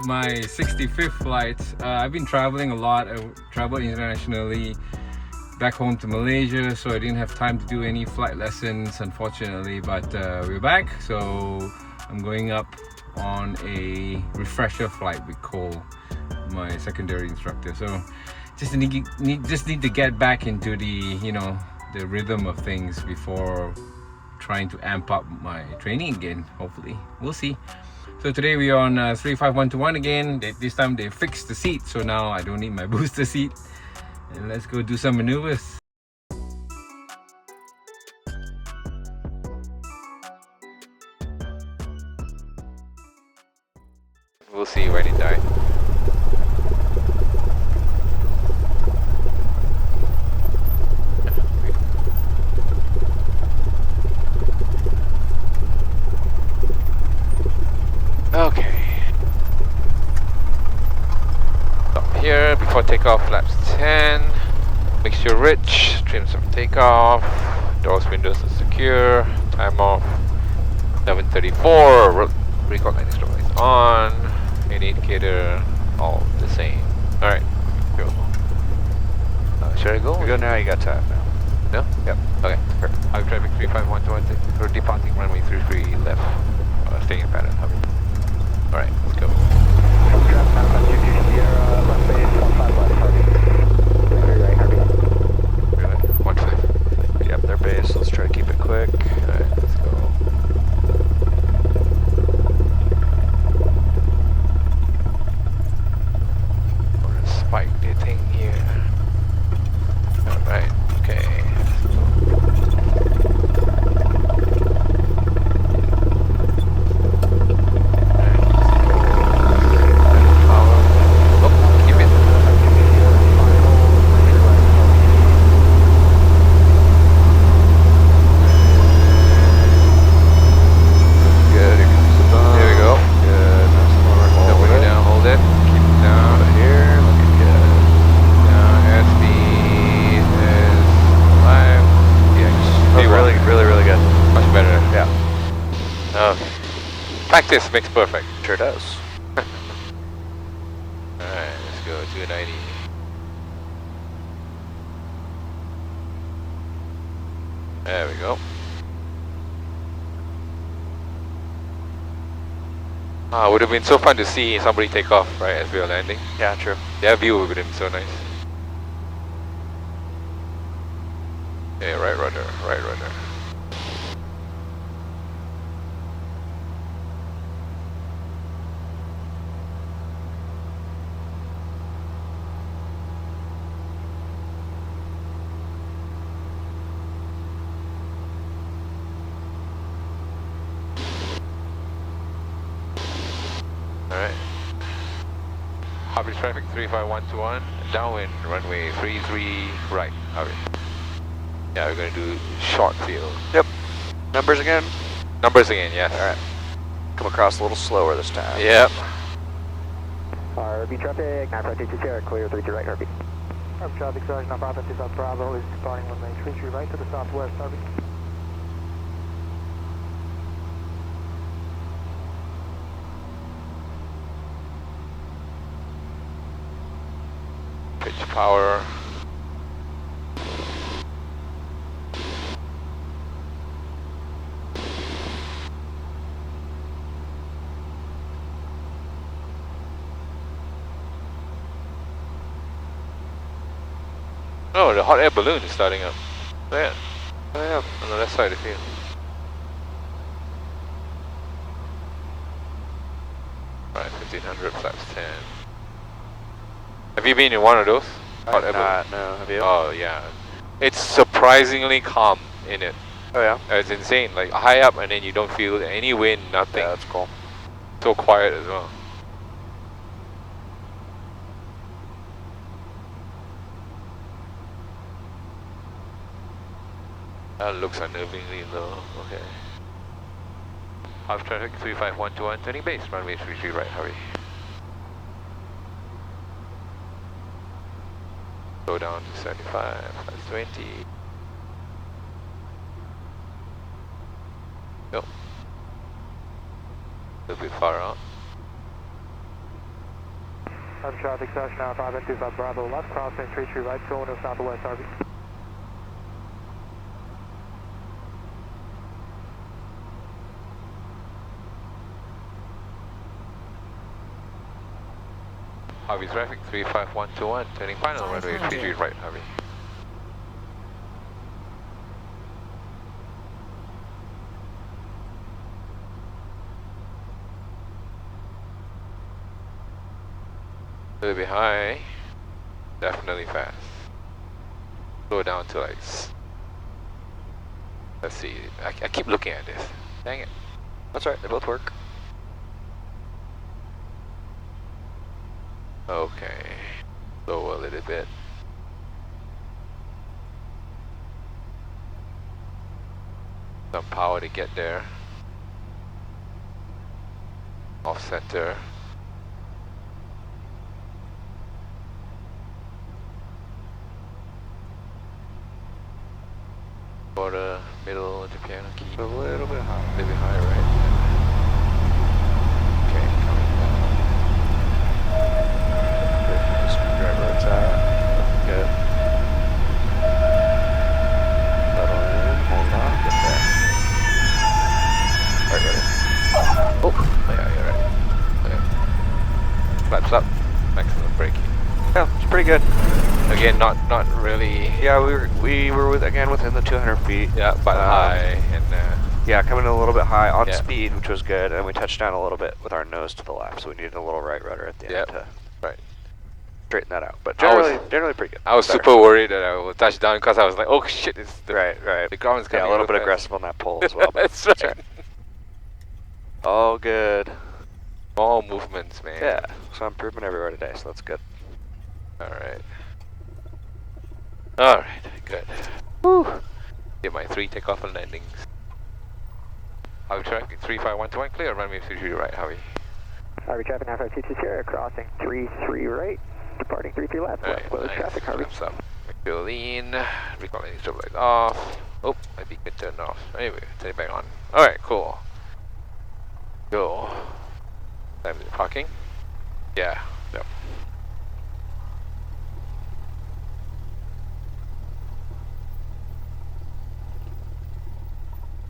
my 65th flight. I've been traveling a lot. I traveled internationally back home to Malaysia, so I didn't have time to do any flight lessons, unfortunately. But we're back, so I'm going up on a refresher flight with Cole, my secondary instructor. So just need to get back into the the rhythm of things before trying to amp up my training again. Hopefully, we'll see. So today we are on 35121 again. This time they fixed the seat, so now I don't need my booster seat. And let's go do some maneuvers. We'll see when it dies. Okay. Stop here before takeoff, flaps 10. Mixture rich, trims of takeoff. Doors, windows are secure. Time off 7:34. Recall landing strip lights on. Any indicator, all the same. Alright, go. Should I go? You go now, you got time now. No? Yep. Okay, perfect. High traffic 35121. We're departing runway 33 left. Staying in pattern. Alright, let's go. Really? 1-5. Yep, their base. Let's try to keep it quick. Alright, let's go. Or a spike thing here. Alright, okay. Practice makes perfect. Sure does. Alright, let's go 290. There we go. Would have been so fun to see somebody take off, right, as we were landing. Yeah, true. Their view would have been so nice. Yeah, right rudder, right rudder. Alright. Harvey traffic 35121, downwind runway 33 right, Harvey. Yeah, we're gonna do short field. Yep. Numbers again? Numbers again, yes. Alright. Come across a little slower this time. Yep. Harvey traffic, 952 Sierra, clear 32 right, Harvey. Harvey traffic, Sergeant Alpha 2 South Bravo is departing runway 33 right to the southwest, Harvey. Pitch power. Oh, the hot air balloon is starting up. There. Oh yeah, on the left side of the field. Right, 1500 flaps 10. Have you been in one of those? Hot air balloon? No, have you? Oh yeah. It's surprisingly calm in it. Oh yeah? It's insane, like high up and then you don't feel any wind, nothing. Yeah, that's cool. So quiet as well. That looks unnervingly low. Okay. Half traffic 35121, turning base, runway 33 right, hurry. Go down to 75, that's 20. Nope. A little bit far out. Urban traffic, Sergeant now 525 Bravo, left crossing 33 right, going to southwest, Harvey. Harvey traffic 35121, turning final runway 33 right, Harvey. A little bit high, definitely fast. Slow down to like, let's see, I keep looking at this. Dang it. That's right, they both work. Okay, slow a little bit. Some power to get there. Off center. For the middle of the piano key. A little bit high. A little bit higher, right? Okay, coming down. Good. Screwdriver it's at. Good. Settle in. Hold on. Get there. Alright, ready. Oh, yeah, you're right. Okay. Flaps up. Maximum braking. Yeah, it's pretty good. Again, not really. Yeah, we were within the 200 feet. Yeah, but high and yeah, coming in a little bit high on yeah. speed, which was good, and we touched down a little bit with our nose to the left, so we needed a little right rudder at the end to straighten that out. But generally pretty good. I was super worried that I would touch down because I was like, oh shit, it's the right. The ground is coming. Yeah, a little bit fast. aggressive on that pole as well. That's right. All good. Small movements, man. Yeah, so improvement everywhere today, so that's good. Alright, good. Woo! Get my 3 takeoff and landings. Harvey traffic 35121, clear, runway 33 right, Harvey. Harvey traffic 9522 Sierra, crossing 33 right, departing 33 left, Alright, left, close nice. traffic, Harvey. Flaps up. Fuel in, recalling strobe light off. Oh, my beacon turned off. Anyway, turn it back on. Alright, cool. Go. Time to parking. Yeah, yep.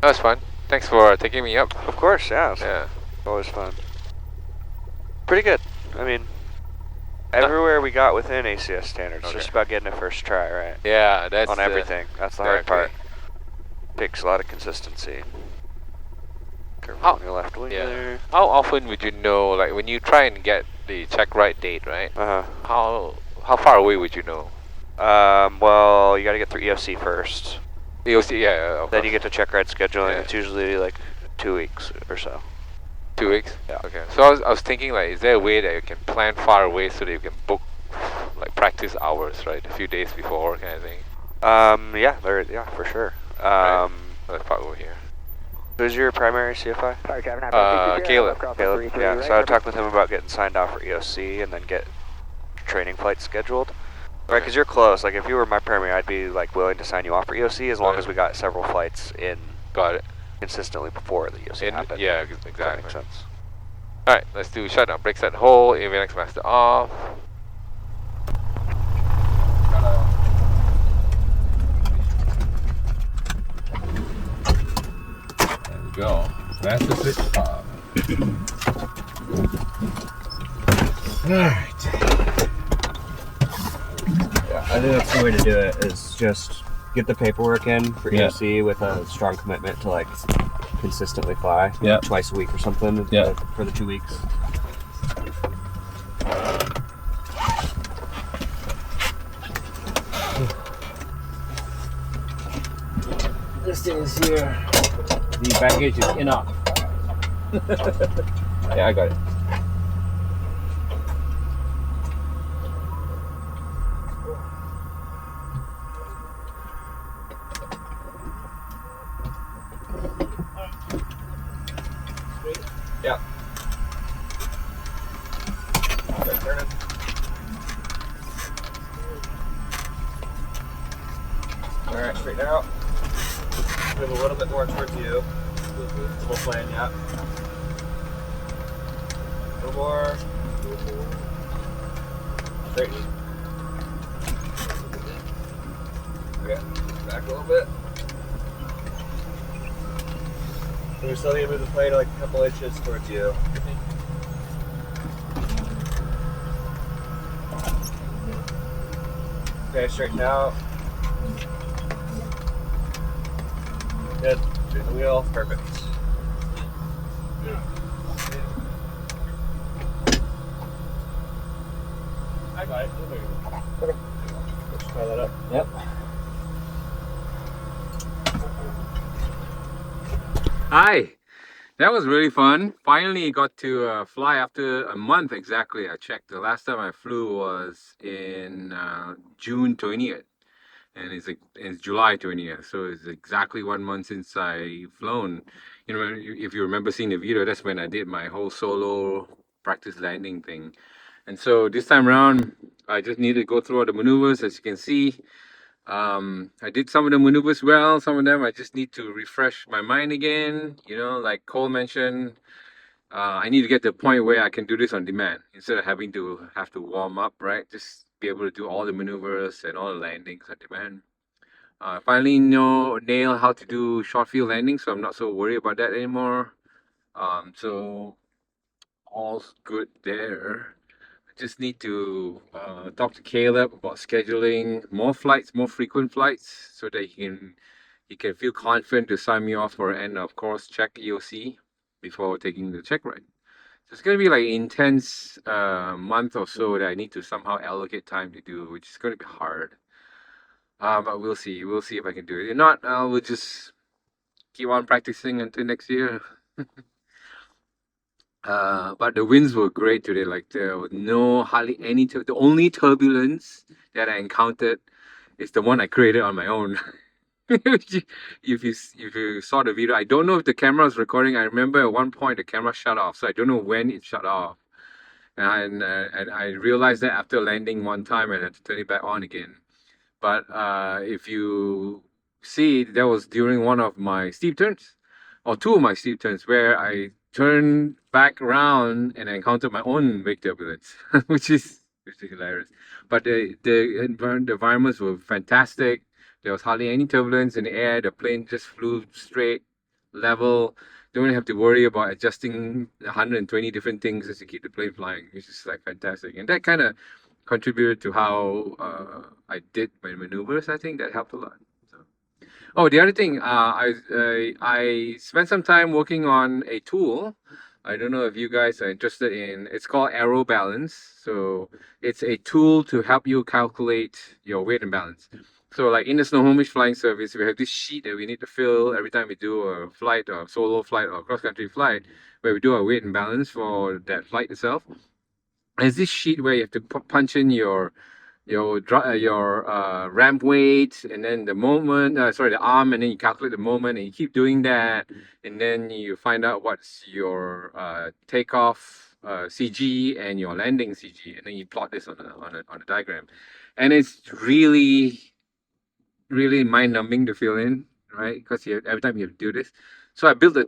That was fun. Thanks for taking me up. Of course, yeah. Yeah. Always fun. Pretty good. I mean, everywhere we got within ACS standards. Okay. Just about getting it first try, right? Yeah, that's on everything. That's the hard part. Exactly. Takes a lot of consistency. Curve How- on your left wing Yeah. there. How often would you know, like when you try and get the check right date, right? How far away would you know? Well, you got to get through EOC first. EOC, yeah. Then you get to check ride scheduling. Yeah. It's usually like 2 weeks or so. 2 weeks? Yeah. Okay. So I was thinking, like, is there a way that you can plan far away so that you can book like practice hours, right? A few days before, kind of thing. Yeah, for sure. Let's park over here. Who's your primary CFI? Harvey traffic 9522 Sierra, Caleb. left crossing Caleb. 33 Yeah. right, So I Harvey. talked with him about getting signed off for EOC and then get training flights scheduled. Right, because you're close. Like if you were my primary, I'd be like willing to sign you off for EOC as long as we got several flights in. Got it. Consistently before the EOC happened. Yeah, That exactly. makes sense. Alright, let's do shutdown. Brake set hold, avionics master off. There we go. Master switch off. Alright. Yeah, I think that's the way to do it, is just get the paperwork in for Yeah. EOC with a strong commitment to like consistently fly Yeah. twice a week or something Yeah. for the 2 weeks. This thing is here. The baggage is enough. Yeah, I got it. Yeah. Okay, turn it. Alright, straighten out. Move a little bit more towards you. We'll plan, yeah. A little more. Straight knee. Okay, back a little bit. And we still need to move the plane like a couple inches towards you. Okay, straighten out. Good. Straighten the wheel. Perfect. I got it. Okay. Let's try that up. Yep. Hi. That was really fun. Finally got to fly after a month exactly. I checked. The last time I flew was in June 20th. And it's July 20th, so it's exactly 1 month since I flown. You know, if you remember seeing the video, that's when I did my whole solo practice landing thing. And so this time around, I just need to go through all the maneuvers, as you can see. I did some of the maneuvers well. Some of them I just need to refresh my mind again. You know, like Cole mentioned, I need to get to the point where I can do this on demand instead of having to have to warm up, right? Just be able to do all the maneuvers and all the landings on demand. Finally nail how to do short field landing, so I'm not so worried about that anymore. So all's good there. I just need to talk to Caleb about scheduling more flights, more frequent flights, so that he can feel confident to sign me off for an of course check EOC before taking the check ride. So it's gonna be like intense month or so that I need to somehow allocate time to do, which is gonna be hard. But we'll see. We'll see if I can do it. If not, we'll just keep on practicing until next year. But the winds were great today. Like there was hardly any. The only turbulence that I encountered is the one I created on my own. If you saw the video, I don't know if the camera was recording. I remember at one point the camera shut off, so I don't know when it shut off. And I realized that after landing one time, and I had to turn it back on again. But if you see, that was during one of my steep turns, or two of my steep turns, where I turned back around and encountered my own wake turbulence, which is hilarious. But the environments were fantastic. There was hardly any turbulence in the air. The plane just flew straight, level. Don't have to worry about adjusting 120 different things as you keep the plane flying, which is like fantastic. And that kind of contributed to how I did my maneuvers. I think that helped a lot. So. Oh, the other thing, I spent some time working on a tool. I don't know if you guys are interested in. It's called Aero Balance. So it's a tool to help you calculate your weight and balance. So like in the Snohomish Flying Service, we have this sheet that we need to fill every time we do a flight or solo flight or cross-country flight, where we do our weight and balance for that flight itself. There's this sheet where you have to punch in your ramp weight, and then the moment the arm, and then you calculate the moment, and you keep doing that, and then you find out what's your takeoff CG and your landing CG, and then you plot this on a diagram, and it's really really mind-numbing to fill in, right? Because every time you have to do this. So I built a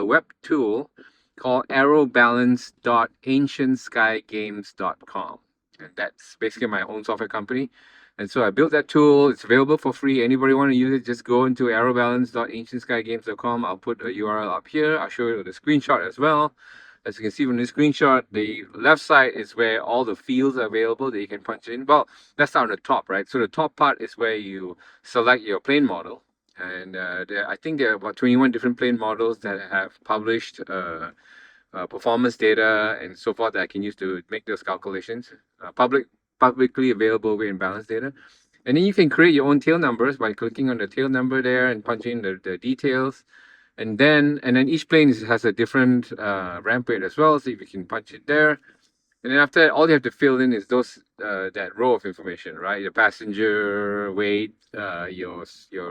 web tool called aerobalance.ancientskygames.com. And that's basically my own software company. And so I built that tool. It's available for free. Anybody want to use it, just go into aerobalance.ancientskygames.com. I'll put a URL up here. I'll show you the screenshot as well. As you can see from the screenshot, the left side is where all the fields are available that you can punch in. Well, that's on the top, right? So the top part is where you select your plane model. And I think there are about 21 different plane models that have published performance data and so forth that I can use to make those calculations. Publicly available weight and balance data. And then you can create your own tail numbers by clicking on the tail number there and punching the details. And then each plane has a different ramp weight as well, so if you can punch it there. And then after that, all you have to fill in is that row of information, right? Your passenger weight, your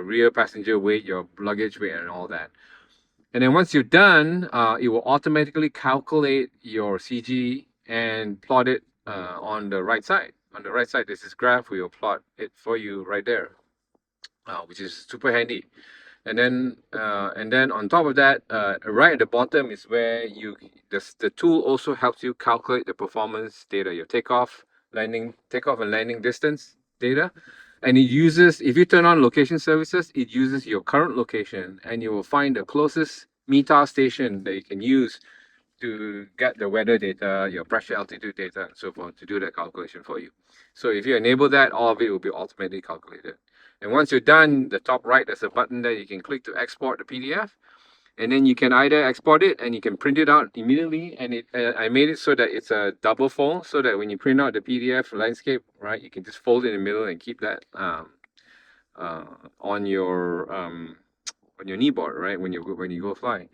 rear passenger weight, your luggage weight, and all that. And then once you're done, it will automatically calculate your CG and plot it on the right side. On the right side, there's this graph. We will plot it for you right there, which is super handy. And then on top of that, right at the bottom is where the tool also helps you calculate the performance data, your takeoff, takeoff and landing distance data. And it uses, if you turn on location services, it uses your current location, and you will find the closest META station that you can use to get the weather data, your pressure, altitude data, and so forth, to do that calculation for you. So if you enable that, all of it will be automatically calculated. And once you're done, the top right, there's a button that you can click to export the PDF. And then you can either export it and you can print it out immediately. And I made it so that it's a double fold, so that when you print out the PDF landscape, right, you can just fold it in the middle and keep that on your kneeboard, right, when you go fly.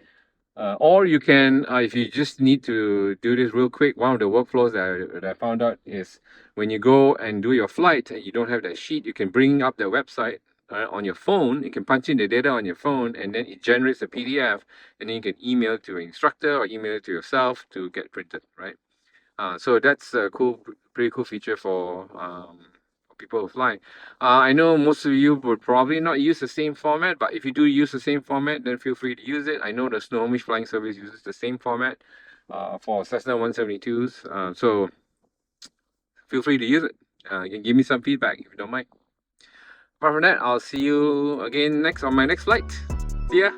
Or you can, if you just need to do this real quick, one of the workflows that I found out is when you go and do your flight and you don't have that sheet, you can bring up the website on your phone. You can punch in the data on your phone, and then it generates a PDF, and then you can email it to an instructor or email it to yourself to get printed, right? So that's a pretty cool feature for people who fly. I know most of you would probably not use the same format, but if you do use the same format, then feel free to use it. I know the Snohomish Flying Service uses the same format for Cessna 172s. So feel free to use it. You can give me some feedback if you don't mind. Apart from that, I'll see you again on my next flight. See ya.